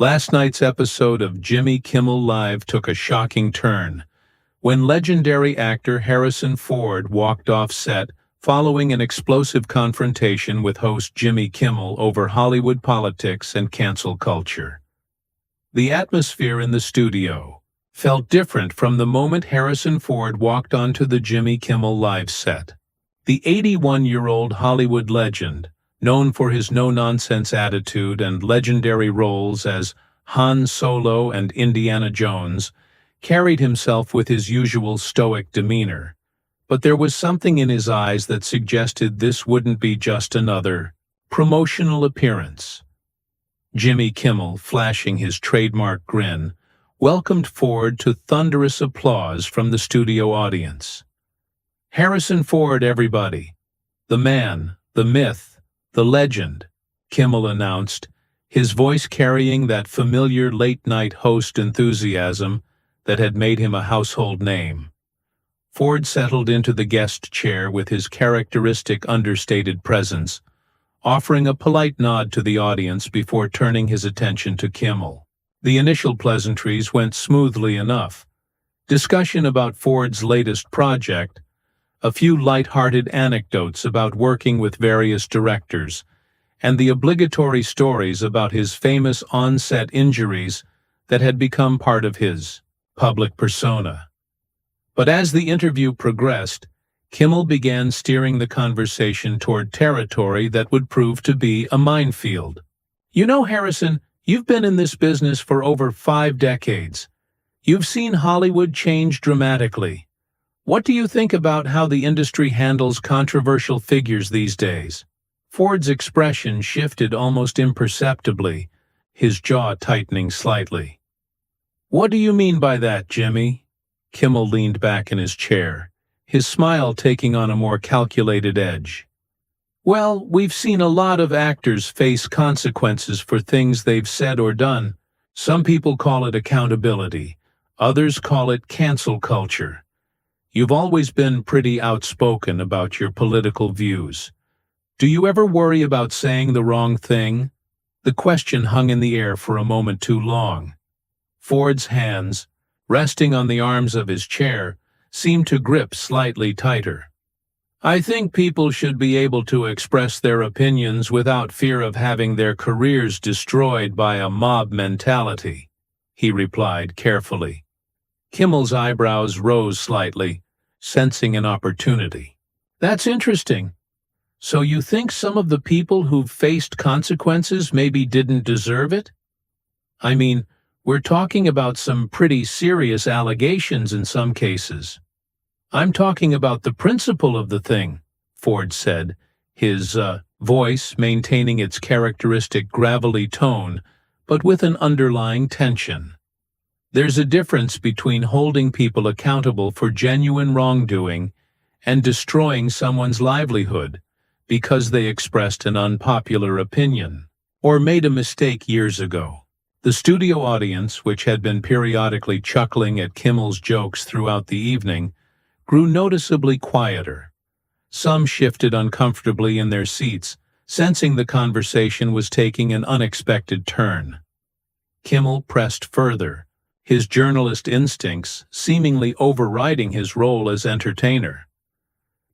Last night's episode of Jimmy Kimmel Live took a shocking turn when legendary actor Harrison Ford walked off set following an explosive confrontation with host Jimmy Kimmel over Hollywood politics and cancel culture. The atmosphere in the studio felt different from the moment Harrison Ford walked onto the Jimmy Kimmel Live set. The 81-year-old Hollywood legend, known for his no-nonsense attitude and legendary roles as Han Solo and Indiana Jones, carried himself with his usual stoic demeanor. But there was something in his eyes that suggested this wouldn't be just another promotional appearance. Jimmy Kimmel, flashing his trademark grin, welcomed Ford to thunderous applause from the studio audience. "Harrison Ford, everybody. The man, the myth, the legend," Kimmel announced, his voice carrying that familiar late-night host enthusiasm that had made him a household name. Ford settled into the guest chair with his characteristic understated presence, offering a polite nod to the audience before turning his attention to Kimmel. The initial pleasantries went smoothly enough. Discussion about Ford's latest project, a few lighthearted anecdotes about working with various directors, and the obligatory stories about his famous on-set injuries that had become part of his public persona. But as the interview progressed, Kimmel began steering the conversation toward territory that would prove to be a minefield. "You know, Harrison, you've been in this business for over 5 decades. You've seen Hollywood change dramatically. What do you think about how the industry handles controversial figures these days?" Ford's expression shifted almost imperceptibly, his jaw tightening slightly. "What do you mean by that, Jimmy?" Kimmel leaned back in his chair, his smile taking on a more calculated edge. "Well, we've seen a lot of actors face consequences for things they've said or done. Some people call it accountability, others call it cancel culture. You've always been pretty outspoken about your political views. Do you ever worry about saying the wrong thing?" The question hung in the air for a moment too long. Ford's hands, resting on the arms of his chair, seemed to grip slightly tighter. "I think people should be able to express their opinions without fear of having their careers destroyed by a mob mentality," he replied carefully. Kimmel's eyebrows rose slightly, sensing an opportunity. "That's interesting. So you think some of the people who've faced consequences maybe didn't deserve it? I mean, we're talking about some pretty serious allegations in some cases." "I'm talking about the principle of the thing," Ford said, his voice maintaining its characteristic gravelly tone, but with an underlying tension. "There's a difference between holding people accountable for genuine wrongdoing and destroying someone's livelihood because they expressed an unpopular opinion or made a mistake years ago." The studio audience, which had been periodically chuckling at Kimmel's jokes throughout the evening, grew noticeably quieter. Some shifted uncomfortably in their seats, sensing the conversation was taking an unexpected turn. Kimmel pressed further, his journalist instincts seemingly overriding his role as entertainer.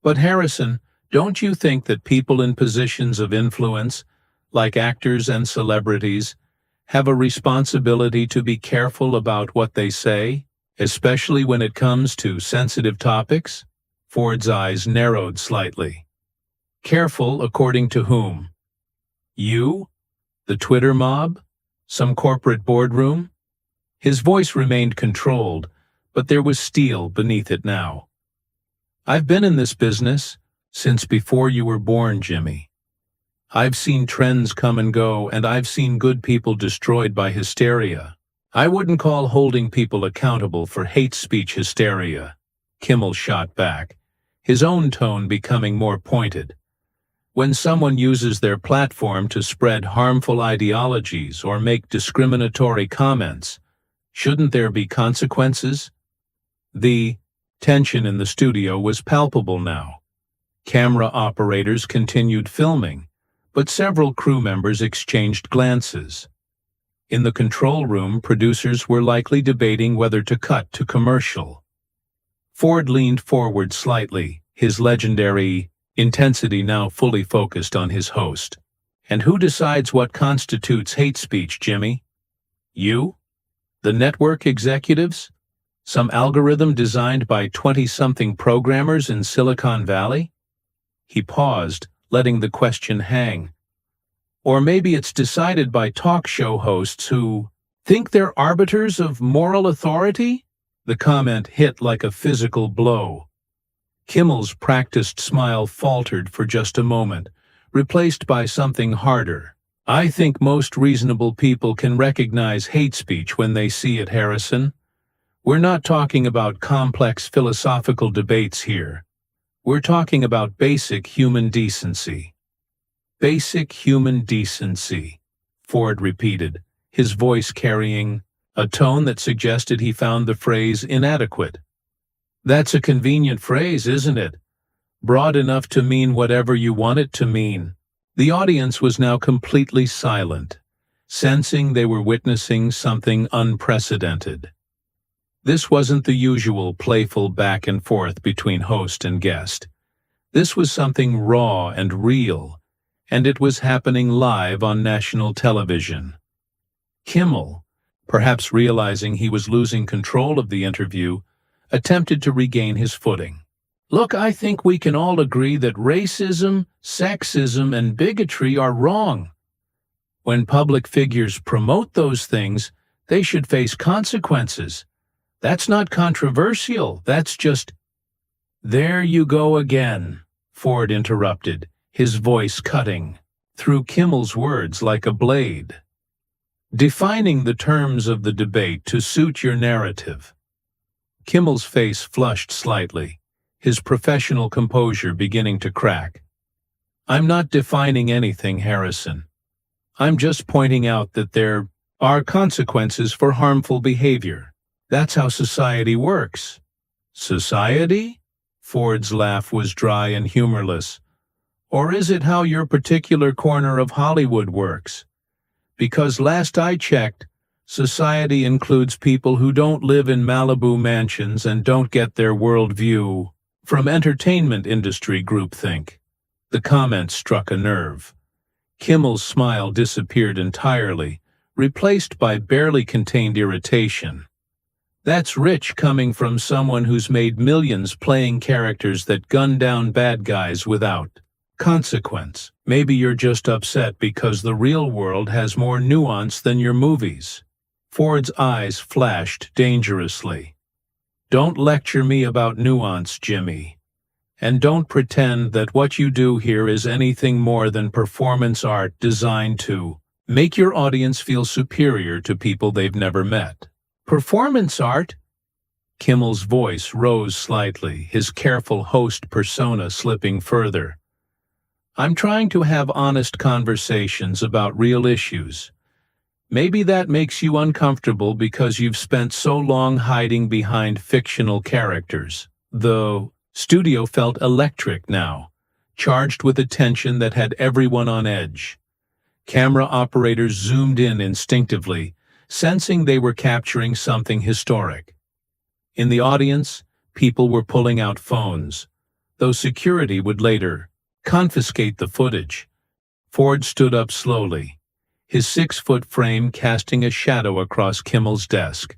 "But Harrison, don't you think that people in positions of influence, like actors and celebrities, have a responsibility to be careful about what they say, especially when it comes to sensitive topics?" Ford's eyes narrowed slightly. "Careful according to whom? You? The Twitter mob? Some corporate boardroom?" His voice remained controlled, but there was steel beneath it now. "I've been in this business since before you were born, Jimmy. I've seen trends come and go, and I've seen good people destroyed by hysteria. I wouldn't call holding people accountable for hate speech hysteria," Kimmel shot back, his own tone becoming more pointed. "When someone uses their platform to spread harmful ideologies or make discriminatory comments, shouldn't there be consequences?" The tension in the studio was palpable now. Camera operators continued filming, but several crew members exchanged glances. In the control room, producers were likely debating whether to cut to commercial. Ford leaned forward slightly, his legendary intensity now fully focused on his host. "And who decides what constitutes hate speech, Jimmy? You? The network executives? Some algorithm designed by 20-something programmers in Silicon Valley?" He paused, letting the question hang. "Or maybe it's decided by talk show hosts who think they're arbiters of moral authority?" The comment hit like a physical blow. Kimmel's practiced smile faltered for just a moment, replaced by something harder. "I think most reasonable people can recognize hate speech when they see it, Harrison. We're not talking about complex philosophical debates here. We're talking about basic human decency." "Basic human decency," Ford repeated, his voice carrying a tone that suggested he found the phrase inadequate. "That's a convenient phrase, isn't it? Broad enough to mean whatever you want it to mean." The audience was now completely silent, sensing they were witnessing something unprecedented. This wasn't the usual playful back and forth between host and guest. This was something raw and real, and it was happening live on national television. Kimmel, perhaps realizing he was losing control of the interview, attempted to regain his footing. "Look, I think we can all agree that racism, sexism, and bigotry are wrong. When public figures promote those things, they should face consequences. That's not controversial, that's just—" "There you go again," Ford interrupted, his voice cutting through Kimmel's words like a blade. "Defining the terms of the debate to suit your narrative." Kimmel's face flushed slightly, his professional composure beginning to crack. "I'm not defining anything, Harrison. I'm just pointing out that there are consequences for harmful behavior. That's how society works." "Society?" Ford's laugh was dry and humorless. "Or is it how your particular corner of Hollywood works? Because last I checked, society includes people who don't live in Malibu mansions and don't get their worldview from entertainment industry groupthink." The comment struck a nerve. Kimmel's smile disappeared entirely, replaced by barely contained irritation. "That's rich coming from someone who's made millions playing characters that gun down bad guys without consequence. Maybe you're just upset because the real world has more nuance than your movies." Ford's eyes flashed dangerously. "Don't lecture me about nuance, Jimmy. And don't pretend that what you do here is anything more than performance art designed to make your audience feel superior to people they've never met." "Performance art?" Kimmel's voice rose slightly, his careful host persona slipping further. "I'm trying to have honest conversations about real issues. Maybe that makes you uncomfortable because you've spent so long hiding behind fictional characters." The studio felt electric now, charged with a tension that had everyone on edge. Camera operators zoomed in instinctively, sensing they were capturing something historic. In the audience, people were pulling out phones, though security would later confiscate the footage. Ford stood up slowly, his 6-foot frame casting a shadow across Kimmel's desk.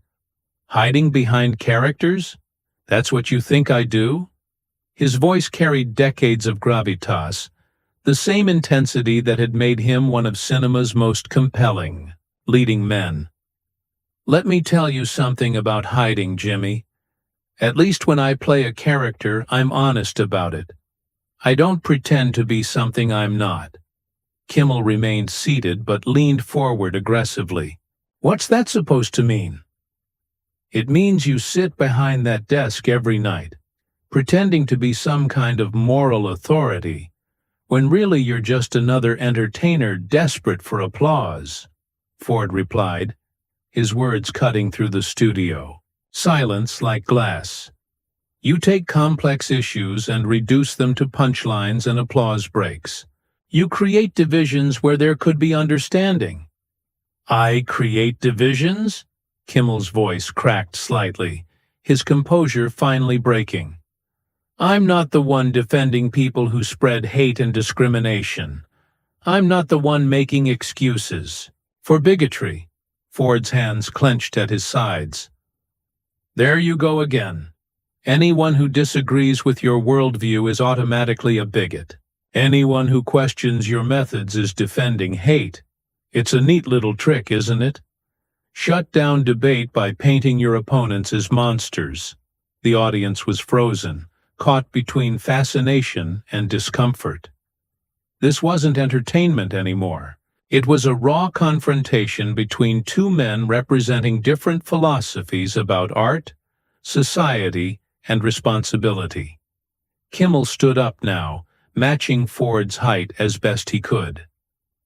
"Hiding behind characters? That's what you think I do?" His voice carried decades of gravitas, the same intensity that had made him one of cinema's most compelling leading men. "Let me tell you something about hiding, Jimmy. At least when I play a character, I'm honest about it. I don't pretend to be something I'm not." Kimmel remained seated but leaned forward aggressively. "What's that supposed to mean?" "It means you sit behind that desk every night, pretending to be some kind of moral authority, when really you're just another entertainer desperate for applause," Ford replied, his words cutting through the studio. Silence like glass. "You take complex issues and reduce them to punchlines and applause breaks. You create divisions where there could be understanding. I create divisions? Kimmel's voice cracked slightly, his composure finally breaking. I'm not the one defending people who spread hate and discrimination. I'm not the one making excuses for bigotry. Ford's hands clenched at his sides. There you go again. Anyone who disagrees with your worldview is automatically a bigot. Anyone who questions your methods is defending hate. It's a neat little trick, isn't it? Shut down debate by painting your opponents as monsters. The audience was frozen, caught between fascination and discomfort. This wasn't entertainment anymore. It was a raw confrontation between two men representing different philosophies about art, society, and responsibility. Kimmel stood up now, matching Ford's height as best he could.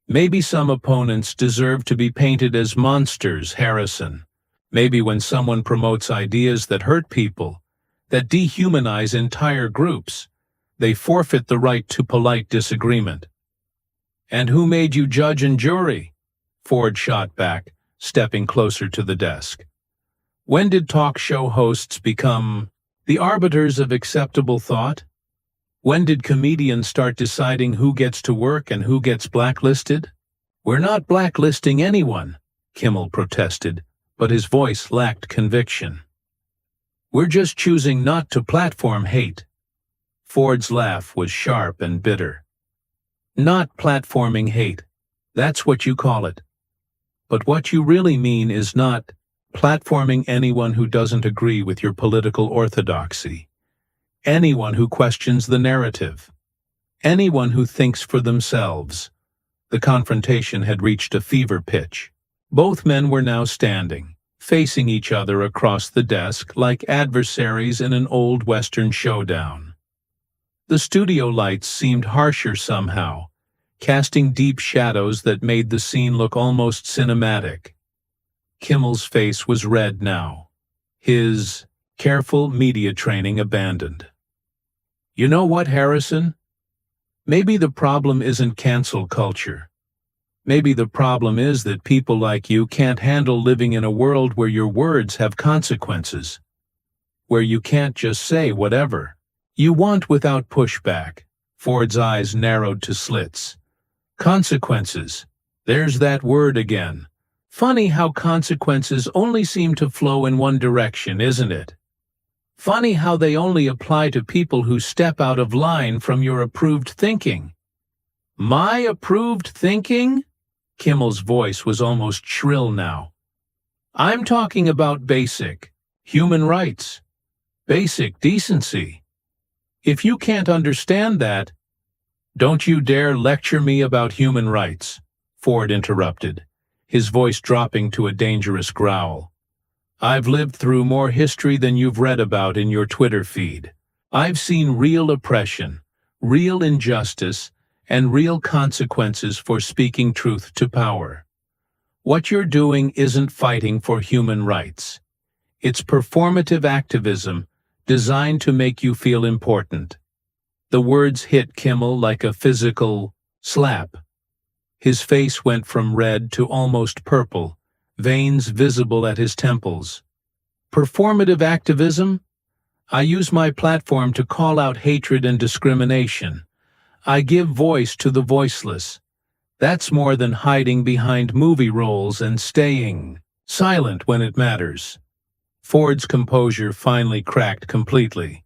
Maybe some opponents deserve to be painted as monsters, Harrison. Maybe when someone promotes ideas that hurt people, that dehumanize entire groups, they forfeit the right to polite disagreement. And who made you judge and jury? Ford shot back, stepping closer to the desk. When did talk show hosts become the arbiters of acceptable thought? When did comedians start deciding who gets to work and who gets blacklisted? We're not blacklisting anyone, Kimmel protested, but his voice lacked conviction. We're just choosing not to platform hate. Ford's laugh was sharp and bitter. Not platforming hate. That's what you call it. But what you really mean is not platforming anyone who doesn't agree with your political orthodoxy. Anyone who questions the narrative. Anyone who thinks for themselves. The confrontation had reached a fever pitch. Both men were now standing, facing each other across the desk like adversaries in an old Western showdown. The studio lights seemed harsher somehow, casting deep shadows that made the scene look almost cinematic. Kimmel's face was red now, his careful media training abandoned. You know what, Harrison? Maybe the problem isn't cancel culture. Maybe the problem is that people like you can't handle living in a world where your words have consequences, where you can't just say whatever you want without pushback. Ford's eyes narrowed to slits. Consequences. There's that word again. Funny how consequences only seem to flow in one direction, isn't it? Funny how they only apply to people who step out of line from your approved thinking. My approved thinking? Kimmel's voice was almost shrill now. I'm talking about basic human rights, basic decency. If you can't understand that, don't you dare lecture me about human rights, Ford interrupted, his voice dropping to a dangerous growl. I've lived through more history than you've read about in your Twitter feed. I've seen real oppression, real injustice, and real consequences for speaking truth to power. What you're doing isn't fighting for human rights. It's performative activism designed to make you feel important. The words hit Kimmel like a physical slap. His face went from red to almost purple, veins visible at his temples. Performative activism? I use my platform to call out hatred and discrimination. I give voice to the voiceless. That's more than hiding behind movie roles and staying silent when it matters. Ford's composure finally cracked completely.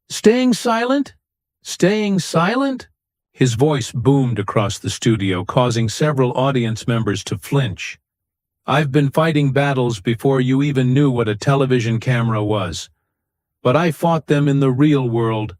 Staying silent? Staying silent? His voice boomed across the studio, causing several audience members to flinch. I've been fighting battles before you even knew what a television camera was. But I fought them in the real world,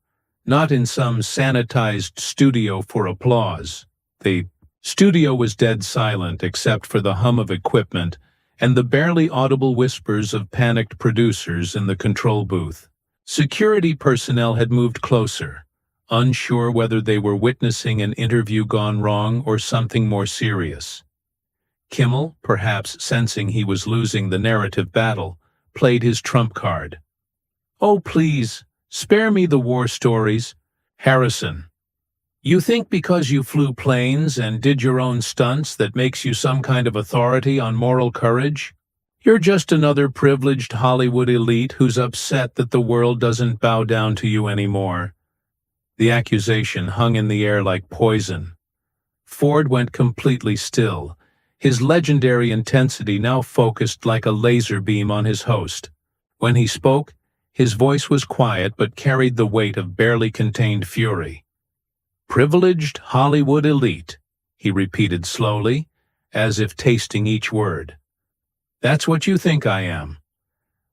not in some sanitized studio for applause. The studio was dead silent except for the hum of equipment and the barely audible whispers of panicked producers in the control booth. Security personnel had moved closer, unsure whether they were witnessing an interview gone wrong or something more serious. Kimmel, perhaps sensing he was losing the narrative battle, played his trump card. Oh, please, spare me the war stories. Harrison, You think because you flew planes and did your own stunts that makes you some kind of authority on moral courage? You're just another privileged Hollywood elite who's upset that the world doesn't bow down to you anymore. The accusation hung in the air like poison. Ford went completely still, his legendary intensity now focused like a laser beam on his host. When he spoke, his voice was quiet but carried the weight of barely contained fury. "Privileged Hollywood elite," he repeated slowly, as if tasting each word. "That's what you think I am.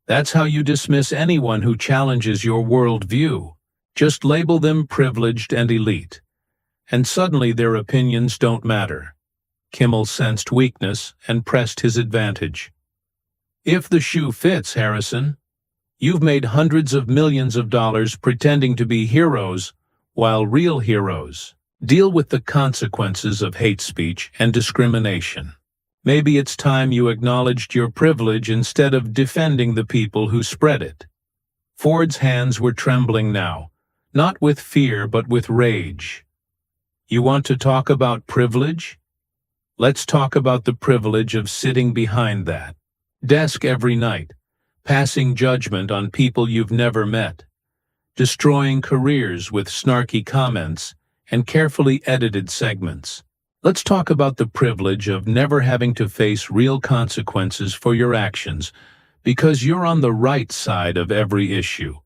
That's how you dismiss anyone who challenges your worldview. Just label them privileged and elite. And suddenly their opinions don't matter." Kimmel sensed weakness and pressed his advantage. "If the shoe fits, Harrison, you've made hundreds of millions of dollars pretending to be heroes, while real heroes deal with the consequences of hate speech and discrimination. Maybe it's time you acknowledged your privilege instead of defending the people who spread it." Ford's hands were trembling now, not with fear but with rage. "You want to talk about privilege? Let's talk about the privilege of sitting behind that desk every night, passing judgment on people you've never met, destroying careers with snarky comments and carefully edited segments. Let's talk about the privilege of never having to face real consequences for your actions because you're on the right side of every issue."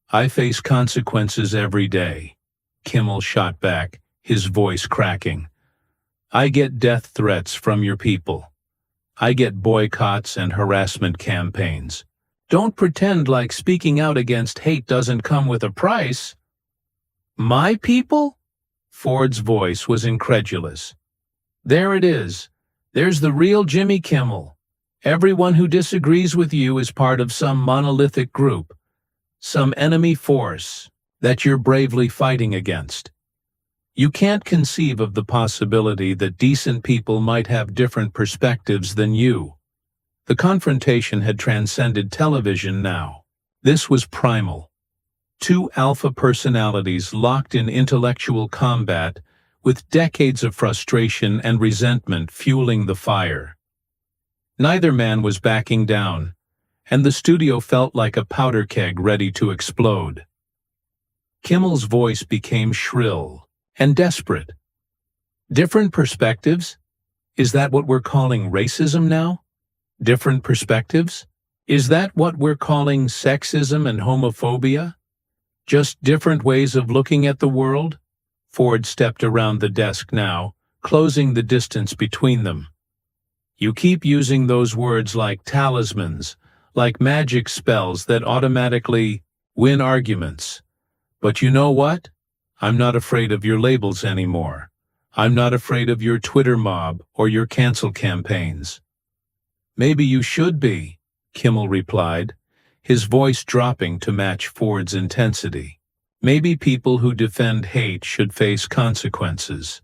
"I face consequences every day," Kimmel shot back, his voice cracking. "I get death threats from your people. I get boycotts and harassment campaigns. Don't pretend like speaking out against hate doesn't come with a price." "My people?" Ford's voice was incredulous. "There it is. There's the real Jimmy Kimmel. Everyone who disagrees with you is part of some monolithic group, some enemy force that you're bravely fighting against. You can't conceive of the possibility that decent people might have different perspectives than you." The confrontation had transcended television now. This was primal. Two alpha personalities locked in intellectual combat, with decades of frustration and resentment fueling the fire. Neither man was backing down, and the studio felt like a powder keg ready to explode. Kimmel's voice became shrill and desperate. "Different perspectives? Is that what we're calling racism now? Different perspectives? Is that what we're calling sexism and homophobia? Just different ways of looking at the world?" Ford stepped around the desk now, closing the distance between them. "You keep using those words like talismans, like magic spells that automatically win arguments. But you know what? I'm not afraid of your labels anymore. I'm not afraid of your Twitter mob or your cancel campaigns." "Maybe you should be," Kimmel replied, his voice dropping to match Ford's intensity. "Maybe people who defend hate should face consequences.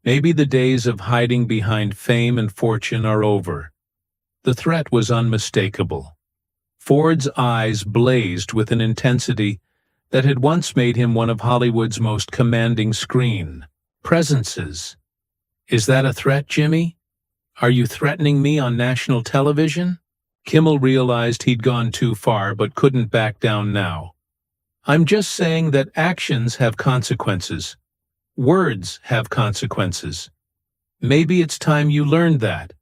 Maybe the days of hiding behind fame and fortune are over." The threat was unmistakable. Ford's eyes blazed with an intensity that had once made him one of Hollywood's most commanding screen presences. "Is that a threat, Jimmy? Are you threatening me on national television?" Kimmel realized he'd gone too far but couldn't back down now. "I'm just saying that actions have consequences. Words have consequences. Maybe it's time you learned that."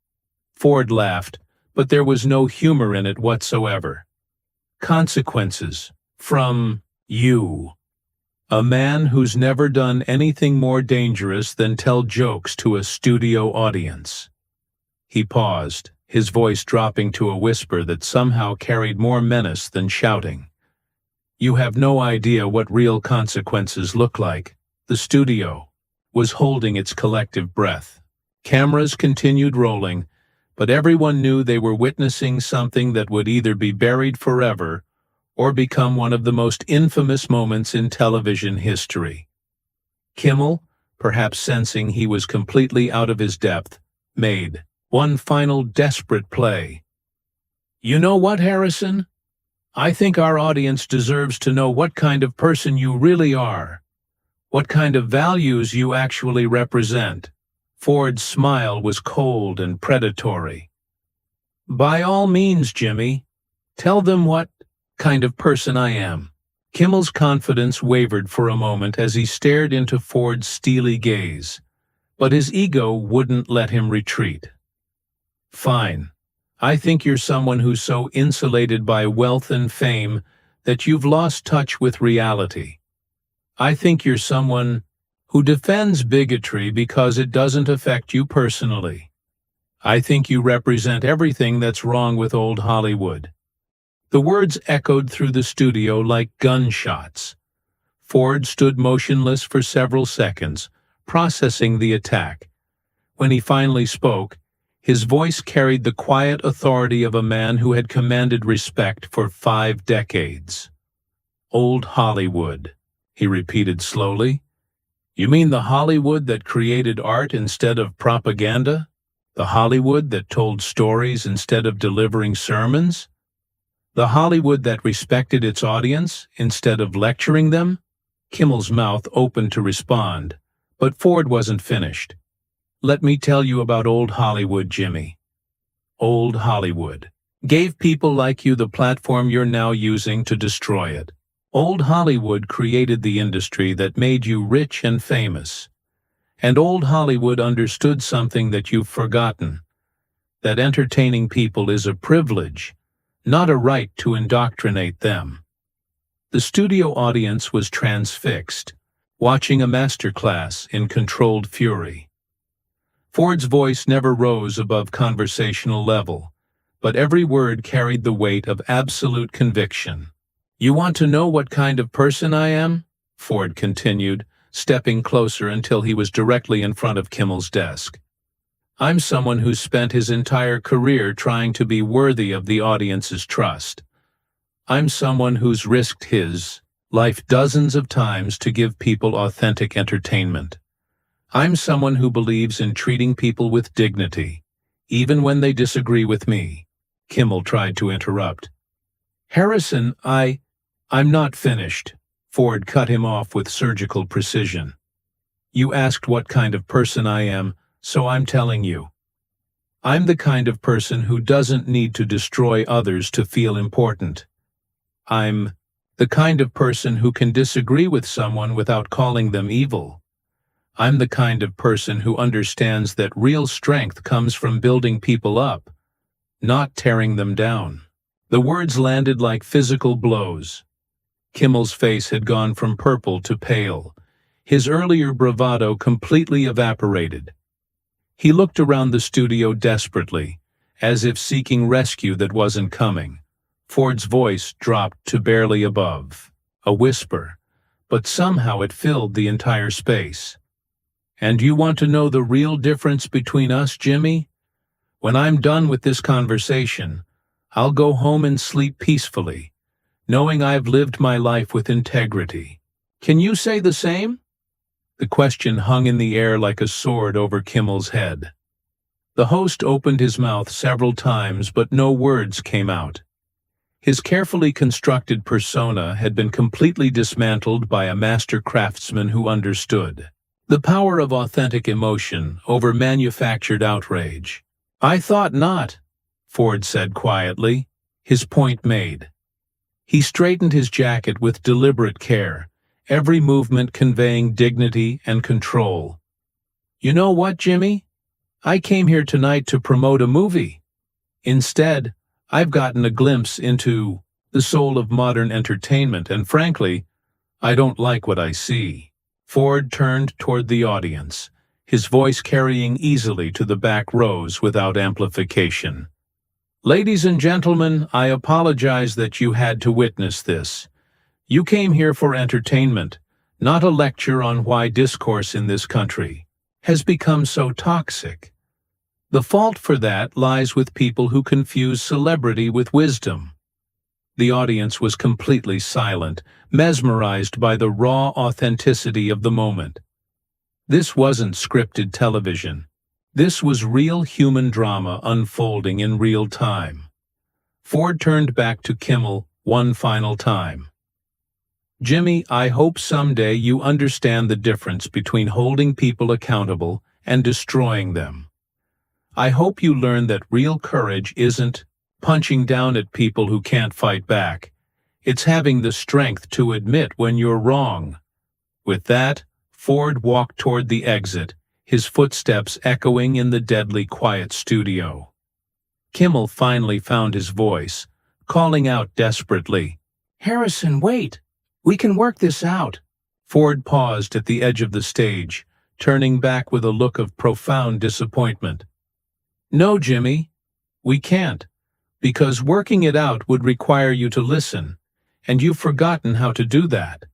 Ford laughed, but there was no humor in it whatsoever. "Consequences from you. A man who's never done anything more dangerous than tell jokes to a studio audience." He paused, his voice dropping to a whisper that somehow carried more menace than shouting. "You have no idea what real consequences look like." The studio was holding its collective breath. Cameras continued rolling, but everyone knew they were witnessing something that would either be buried forever or become one of the most infamous moments in television history. Kimmel, perhaps sensing he was completely out of his depth, made one final desperate play. "You know what, Harrison? I think our audience deserves to know what kind of person you really are. What kind of values you actually represent. Ford's smile was cold and predatory. By all means, Jimmy. Tell them what kind of person I am. Kimmel's confidence wavered for a moment as he stared into Ford's steely gaze, but his ego wouldn't let him retreat. Fine. I think you're someone who's so insulated by wealth and fame that you've lost touch with reality. I think you're someone who defends bigotry because it doesn't affect you personally. I think you represent everything that's wrong with old Hollywood. The words echoed through the studio like gunshots. Ford stood motionless for several seconds, processing the attack. When he finally spoke, his voice carried the quiet authority of a man who had commanded respect for 5 decades. Old Hollywood, he repeated slowly. You mean the Hollywood that created art instead of propaganda? The Hollywood that told stories instead of delivering sermons? The Hollywood that respected its audience instead of lecturing them? Kimmel's mouth opened to respond, but Ford wasn't finished. Let me tell you about old Hollywood, Jimmy. Old Hollywood gave people like you the platform you're now using to destroy it. Old Hollywood created the industry that made you rich and famous. And old Hollywood understood something that you've forgotten, that entertaining people is a privilege, not a right to indoctrinate them. The studio audience was transfixed, watching a masterclass in controlled fury. Ford's voice never rose above conversational level, but every word carried the weight of absolute conviction. You want to know what kind of person I am? Ford continued, stepping closer until he was directly in front of Kimmel's desk. I'm someone who's spent his entire career trying to be worthy of the audience's trust. I'm someone who's risked his life dozens of times to give people authentic entertainment. I'm someone who believes in treating people with dignity, even when they disagree with me. Kimmel tried to interrupt. Harrison, I'm not finished. Ford cut him off with surgical precision. You asked what kind of person I am, so I'm telling you. I'm the kind of person who doesn't need to destroy others to feel important. I'm the kind of person who can disagree with someone without calling them evil. I'm the kind of person who understands that real strength comes from building people up, not tearing them down. The words landed like physical blows. Kimmel's face had gone from purple to pale. His earlier bravado completely evaporated. He looked around the studio desperately, as if seeking rescue that wasn't coming. Ford's voice dropped to barely above, a whisper, but somehow it filled the entire space. And you want to know the real difference between us, Jimmy? When I'm done with this conversation, I'll go home and sleep peacefully, knowing I've lived my life with integrity. Can you say the same? The question hung in the air like a sword over Kimmel's head. The host opened his mouth several times, but no words came out. His carefully constructed persona had been completely dismantled by a master craftsman who understood the power of authentic emotion over manufactured outrage. I thought not, Ford said quietly, his point made. He straightened his jacket with deliberate care, every movement conveying dignity and control. You know what, Jimmy? I came here tonight to promote a movie. Instead, I've gotten a glimpse into the soul of modern entertainment, and frankly, I don't like what I see. Ford turned toward the audience, his voice carrying easily to the back rows without amplification. Ladies and gentlemen, I apologize that you had to witness this. You came here for entertainment, not a lecture on why discourse in this country has become so toxic. The fault for that lies with people who confuse celebrity with wisdom. The audience was completely silent, mesmerized by the raw authenticity of the moment. This wasn't scripted television. This was real human drama unfolding in real time. Ford turned back to Kimmel one final time. Jimmy, I hope someday you understand the difference between holding people accountable and destroying them. I hope you learn that real courage isn't punching down at people who can't fight back. It's having the strength to admit when you're wrong. With that, Ford walked toward the exit, his footsteps echoing in the deadly quiet studio. Kimmel finally found his voice, calling out desperately, "Harrison, wait! We can work this out." Ford paused at the edge of the stage, turning back with a look of profound disappointment. "No, Jimmy, we can't, because working it out would require you to listen, and you've forgotten how to do that."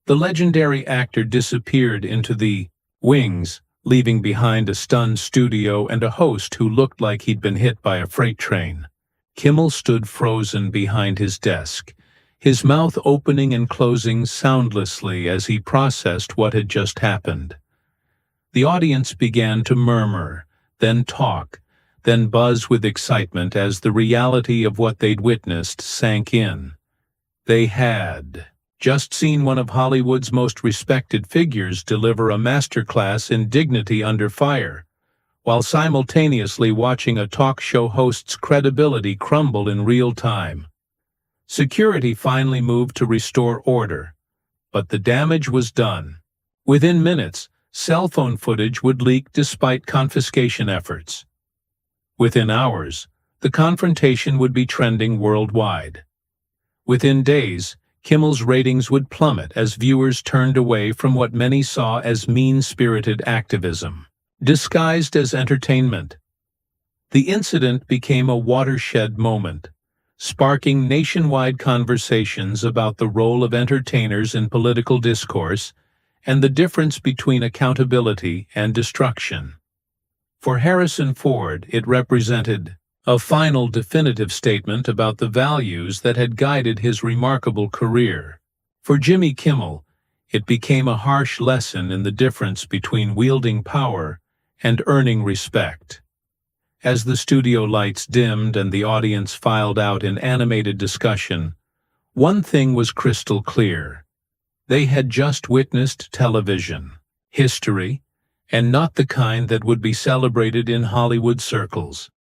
The legendary actor disappeared into the wings, leaving behind a stunned studio and a host who looked like he'd been hit by a freight train. Kimmel stood frozen behind his desk, his mouth opening and closing soundlessly as he processed what had just happened. The audience began to murmur, then talk, then buzz with excitement as the reality of what they'd witnessed sank in. They had just seen one of Hollywood's most respected figures deliver a masterclass in dignity under fire, while simultaneously watching a talk show host's credibility crumble in real time. Security finally moved to restore order, but the damage was done. Within minutes, cell phone footage would leak despite confiscation efforts. Within hours, the confrontation would be trending worldwide. Within days, Kimmel's ratings would plummet as viewers turned away from what many saw as mean-spirited activism, disguised as entertainment. The incident became a watershed moment, sparking nationwide conversations about the role of entertainers in political discourse and the difference between accountability and destruction. For Harrison Ford, it represented a final definitive statement about the values that had guided his remarkable career. For Jimmy Kimmel, it became a harsh lesson in the difference between wielding power and earning respect. As the studio lights dimmed and the audience filed out in animated discussion, one thing was crystal clear. They had just witnessed television, history, and not the kind that would be celebrated in Hollywood circles.